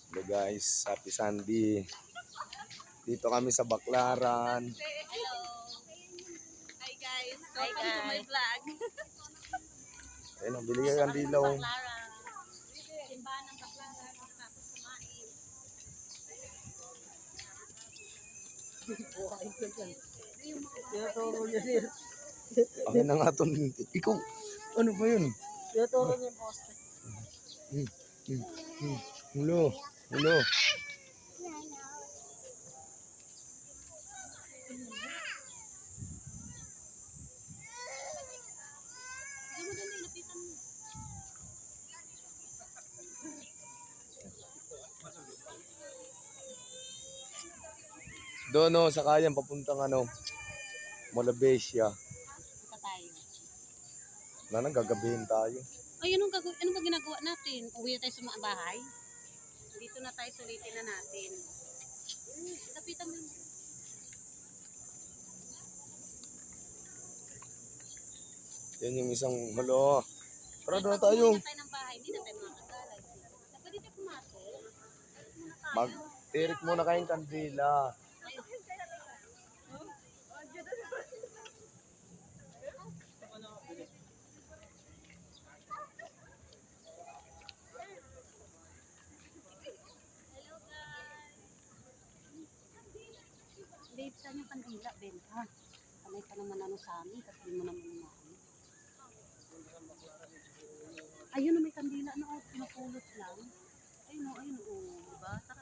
Hello guys, happy Sunday. Dito kami sa Baclaran. Hello. Hi guys. Hi, Welcome to my guys. vlog. Ayun, nabili ka ng dilaw. Simbahan ng Baclaran. Tapos kumain. Akin na nga ito. Ikaw, ano ba yun? Tinuturo niya yung poste. Hulo, hulo. Doon no, sa kayang papuntang Molavessia. Punta tayo. Wala nang gagabihin tayo. Ay, ano ba ginagawa natin? Uwi na tayo sa mga bahay? Dito na tayo, sulitin na natin. Kapitan mo. Yan yung isang malo. Tara doon na tayo. Uwi na tayo ng bahay. Hindi na tayo makakagalay. Pwede tayo pumasok. Muna tayo. Mag-tirik muna kayong kandila. Babe, saan yung kandila, Ben? Ha? Kamay ka naman sa amin, kasi di mo naman umahan. Ayun na may kandila na, pinapulot lang. Ayun o, diba? Saka